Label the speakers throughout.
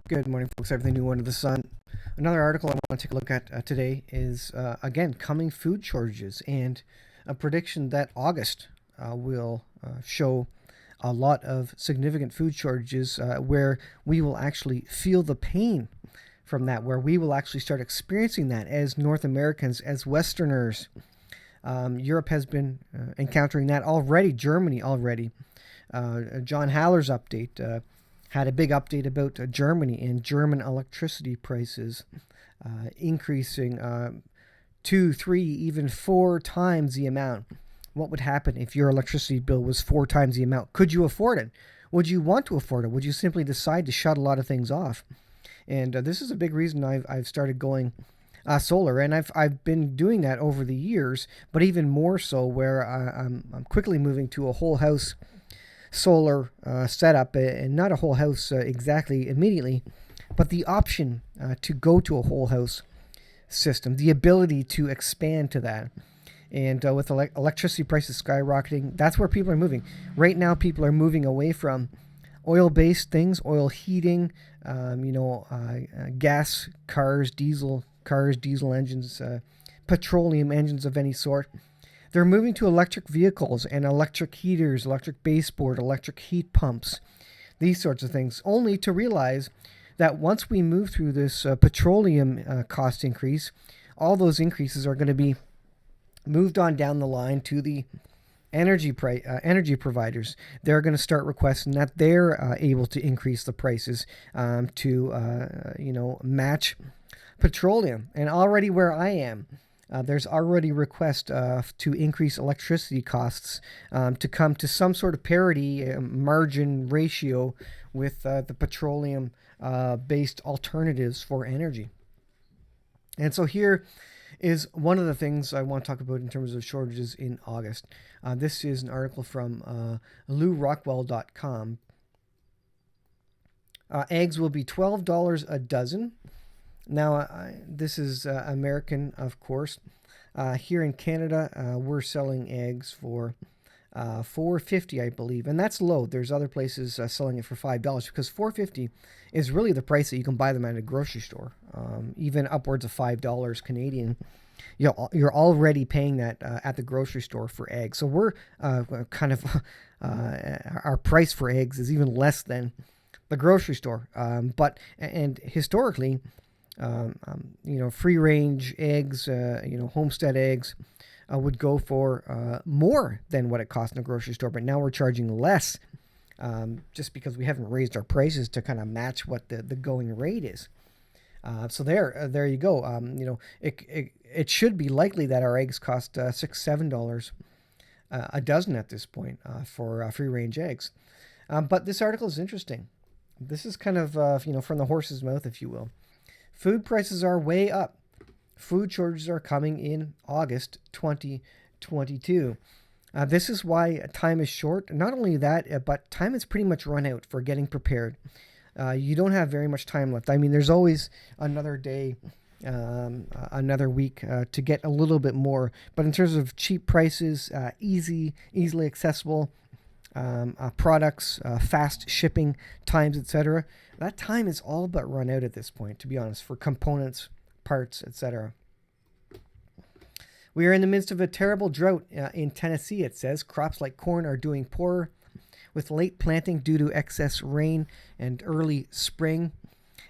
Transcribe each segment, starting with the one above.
Speaker 1: Good morning, folks. Everything new under the sun. Another article I want to take a look at today is, again, coming food shortages and a prediction that August will show a lot of significant food shortages where we will actually feel the pain from that, where we will actually start experiencing that as North Americans, as Westerners. Europe has been encountering that already, Germany already. John Haller's update had a big update about Germany and German electricity prices increasing two, three, even four times the amount. What would happen if your electricity bill was four times the amount? Could you afford it? Would you want to afford it? Would you simply decide to shut a lot of things off? And this is a big reason I've started going solar, and I've been doing that over the years, but even more so where I'm quickly moving to a whole house solar setup, and not a whole house exactly immediately, but the option to go to a whole house system, the ability to expand to that. And with electricity prices skyrocketing, that's where people are moving. Right now, people are moving away from oil-based things, oil heating, gas cars, diesel engines, petroleum engines of any sort. They're moving to electric vehicles and electric heaters, electric baseboard, electric heat pumps, these sorts of things, only to realize that once we move through this petroleum cost increase, all those increases are going to be moved on down the line to the energy providers. They're going to start requesting that they're able to increase the prices to match petroleum. And already where I am, there's already requests to increase electricity costs to come to some sort of parity margin ratio with the petroleum based alternatives for energy. And so here is one of the things I want to talk about in terms of shortages in August. This is an article from LouRockwell.com. Eggs will be $12 a dozen. Now, this is American, of course. Here in Canada, we're selling eggs for $4.50, I believe, and that's low. There's other places selling it for $5 because $4.50 is really the price that you can buy them at a grocery store, even upwards of $5 Canadian. You're already paying that at the grocery store for eggs. So we're our price for eggs is even less than the grocery store. But historically, free range eggs, homestead eggs would go for more than what it costs in a grocery store. But now we're charging less just because we haven't raised our prices to kind of match what the going rate is. So there you go. It should be likely that our eggs cost $6-7 a dozen at this point for free range eggs. But this article is interesting. This is kind of from the horse's mouth, if you will. Food prices are way up. Food shortages are coming in August 2022. This is why time is short. Not only that, but time is pretty much run out for getting prepared. You don't have very much time left. I mean, there's always another day, another week to get a little bit more. But in terms of cheap prices, easily accessible products, fast shipping times, etc., that time is all but run out at this point, to be honest, for components, parts, etc. We are in the midst of a terrible drought in Tennessee, it says. Crops like corn are doing poorer with late planting due to excess rain and early spring.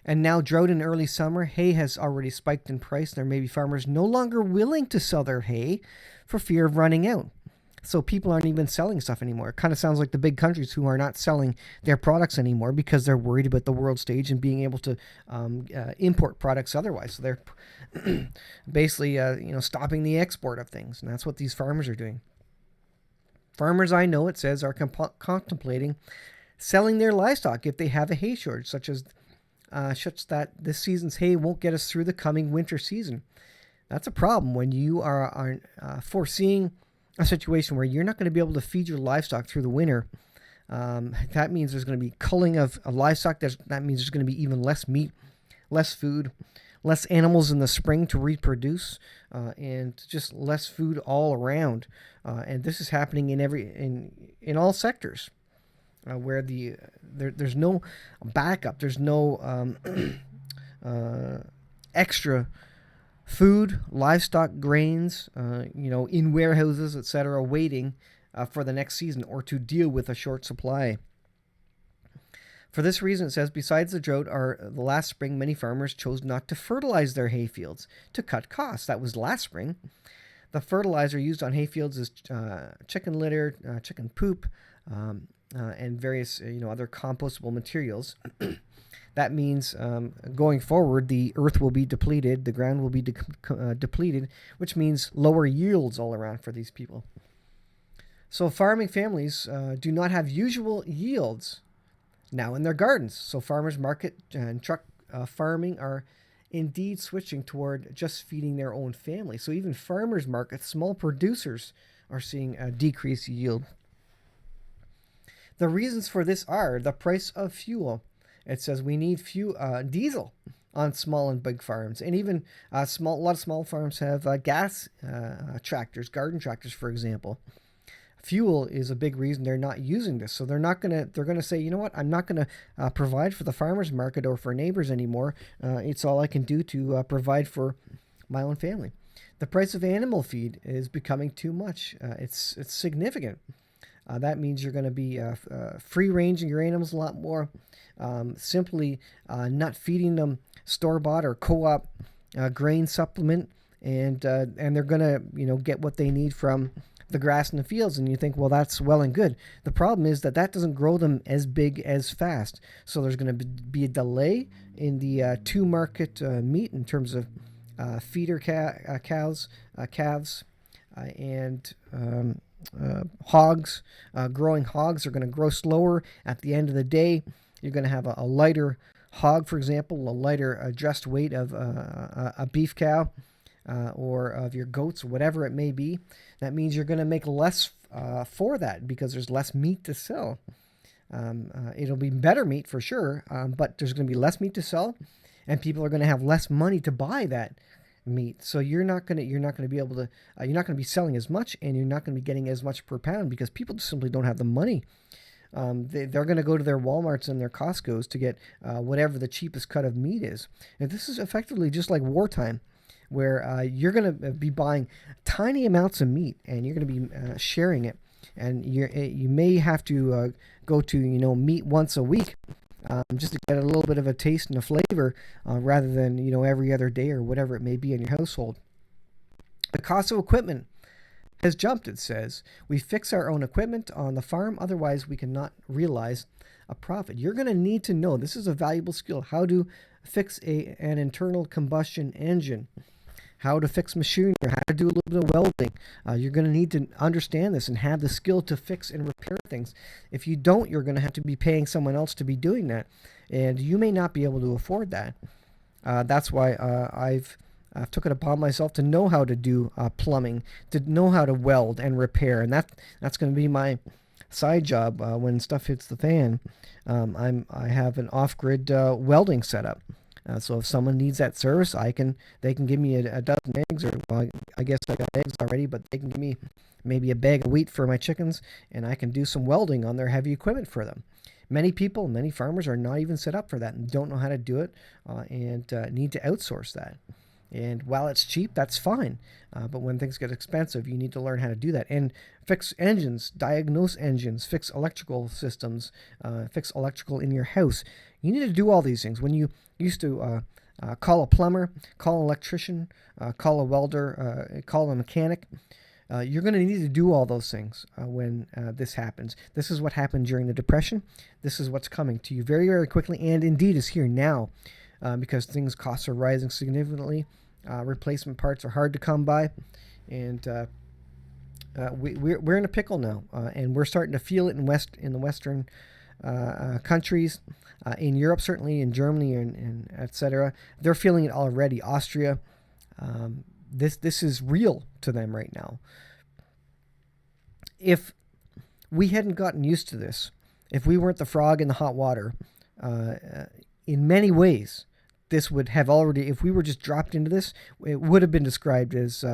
Speaker 1: And now drought in early summer. Hay has already spiked in price. There may be farmers no longer willing to sell their hay for fear of running out. So people aren't even selling stuff anymore. It kind of sounds like the big countries who are not selling their products anymore because they're worried about the world stage and being able to import products otherwise. So they're basically stopping the export of things. And that's what these farmers are doing. Farmers, I know it says, are contemplating selling their livestock if they have a hay shortage, such that this season's hay won't get us through the coming winter season. That's a problem when you are foreseeing a situation where you're not going to be able to feed your livestock through the winter. That means there's going to be culling of livestock. That means there's going to be even less meat, less food, less animals in the spring to reproduce, and just less food all around. And this is happening in all sectors. where there's no backup, there's no extra food, livestock, grains, in warehouses, etc., waiting for the next season or to deal with a short supply. For this reason, it says, besides the drought or the last spring, many farmers chose not to fertilize their hayfields to cut costs. That was last spring. The fertilizer used on hayfields is chicken litter, chicken poop, and various other compostable materials. That means going forward, the earth will be depleted, the ground will be depleted, which means lower yields all around for these people. So farming families do not have usual yields now in their gardens. So farmers market and truck farming are indeed switching toward just feeding their own family. So even farmers markets, small producers, are seeing a decreased yield. The reasons for this are the price of fuel. It says we need diesel on small and big farms, and even a lot of small farms have gas tractors, garden tractors, for example. Fuel is a big reason they're not using this. So they're gonna say, you know what, I'm not gonna provide for the farmers market or for neighbors anymore. It's all I can do to provide for my own family. The price of animal feed is becoming too much. It's significant. That means you're going to be free ranging your animals a lot more. Simply not feeding them store bought or co-op grain supplement, and they're going to get what they need from the grass in the fields. And you think, well, that's well and good. The problem is that doesn't grow them as big as fast. So there's going to be a delay in the to market meat in terms of feeder calves, and hogs. Growing hogs are going to grow slower. At the end of the day, you're going to have a lighter hog, for example, a lighter dressed weight of a beef cow or of your goats, whatever it may be. That means you're going to make less for that because there's less meat to sell. It'll be better meat for sure, but there's going to be less meat to sell, and people are going to have less money to buy that meat. So you're not going to be able to you're not going to be selling as much, and you're not going to be getting as much per pound because people just simply don't have the money. They're going to go to their Walmarts and their Costco's to get whatever the cheapest cut of meat is. And this is effectively just like wartime, where you're going to be buying tiny amounts of meat and you're going to be sharing it, and you may have to go to meat once a week. Just to get a little bit of a taste and a flavor rather than every other day or whatever it may be in your household. The cost of equipment has jumped, it says. We fix our own equipment on the farm, otherwise we cannot realize a profit. You're going to need to know, this is a valuable skill, how to fix an internal combustion engine, how to fix machinery, how to do a little bit of welding. You're going to need to understand this and have the skill to fix and repair things. If you don't, you're going to have to be paying someone else to be doing that, and you may not be able to afford that. That's why I've took it upon myself to know how to do plumbing, to know how to weld and repair, and that's going to be my side job when stuff hits the fan. I have an off-grid welding setup. So if someone needs that service, they can give me a dozen eggs, or well, I guess I got eggs already, but they can give me maybe a bag of wheat for my chickens, and I can do some welding on their heavy equipment for them. Many farmers are not even set up for that and don't know how to do it, and need to outsource that. And while it's cheap, that's fine. But when things get expensive, you need to learn how to do that and fix engines, diagnose engines, fix electrical systems, fix electrical in your house. You need to do all these things. When you used to call a plumber, call an electrician, call a welder, call a mechanic, you're going to need to do all those things when this happens. This is what happened during the Depression. This is what's coming to you very, very quickly, and indeed is here now. Because costs are rising significantly. Replacement parts are hard to come by, and we're in a pickle now, and we're starting to feel it in the Western countries, in Europe certainly, in Germany and etc. They're feeling it already. Austria, this is real to them right now. If we hadn't gotten used to this, if we weren't the frog in the hot water, in many ways, this would have already, if we were just dropped into this, it would have been described as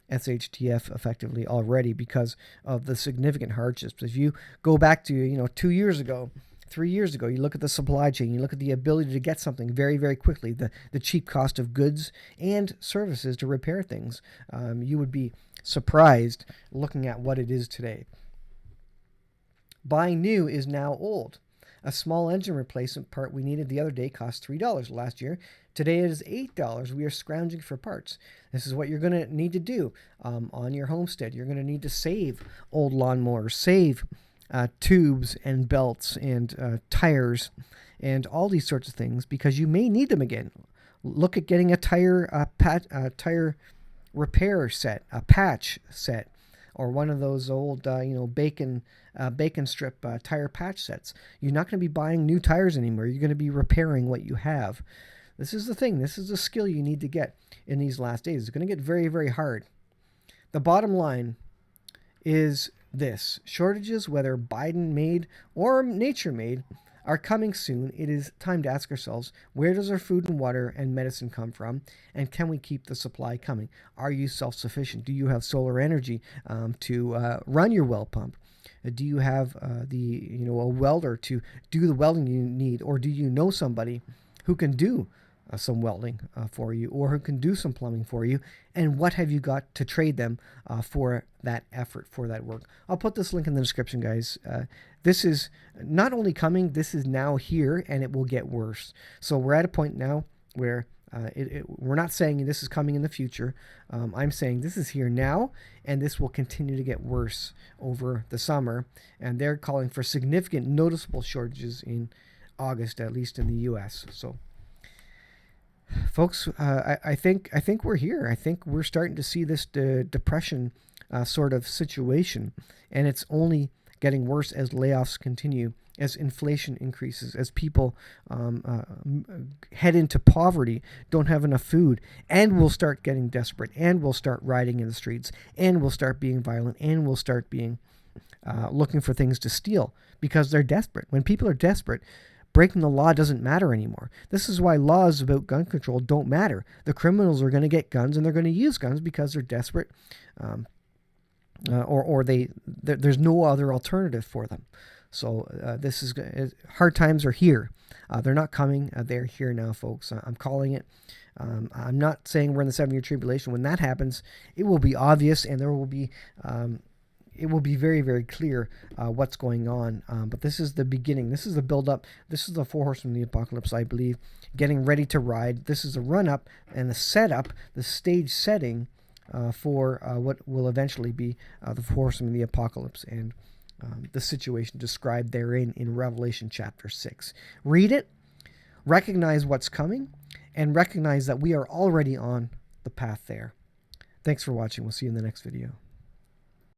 Speaker 1: SHTF effectively already because of the significant hardships. If you go back to 2 years ago, 3 years ago, you look at the supply chain, you look at the ability to get something very, very quickly, the cheap cost of goods and services to repair things, you would be surprised looking at what it is today. Buying new is now old. A small engine replacement part we needed the other day cost $3 last year. Today it is $8. We are scrounging for parts. This is what you're going to need to do on your homestead. You're going to need to save old lawnmowers, save tubes and belts and tires and all these sorts of things because you may need them again. Look at getting a tire repair set, a patch set, or one of those old bacon strip tire patch sets. You're not going to be buying new tires anymore. You're going to be repairing what you have. This is the thing. This is a skill you need to get in these last days. It's going to get very, very hard. The bottom line is this. Shortages, whether Biden made or nature made, are coming soon. It is time to ask ourselves, where does our food and water and medicine come from? And can we keep the supply coming? Are you self-sufficient? Do you have solar energy to run your well pump? Do you have a welder to do the welding you need? Or do you know somebody who can do some welding for you, or who can do some plumbing for you? And what have you got to trade them for that effort, for that work? I'll put this link in the description, guys. This is not only coming, this is now here, and it will get worse. So we're at a point now where we're not saying this is coming in the future. I'm saying this is here now, and this will continue to get worse over the summer. And they're calling for significant, noticeable shortages in August, at least in the U.S. So, folks, I think we're here. I think we're starting to see this depression sort of situation, and it's only getting worse as layoffs continue, as inflation increases, as people head into poverty, don't have enough food, and will start getting desperate, and will start rioting in the streets, and will start being violent, and will start being looking for things to steal because they're desperate. When people are desperate, breaking the law doesn't matter anymore. This is why laws about gun control don't matter. The criminals are going to get guns, and they're going to use guns because they're desperate, or there's no other alternative for them. So this is hard times are here. They're not coming. They're here now, folks. I'm calling it. I'm not saying we're in the 7-year tribulation. When that happens, it will be obvious, and there will be it will be very, very clear what's going on. But this is the beginning. This is the build-up. This is the 4 horsemen of the apocalypse, I believe, getting ready to ride. This is the run-up and the setup, the stage setting for what will eventually be the 4 horsemen of the apocalypse and the situation described therein in Revelation chapter 6. Read it, recognize what's coming, and recognize that we are already on the path there. Thanks for watching. We'll see you in the next video.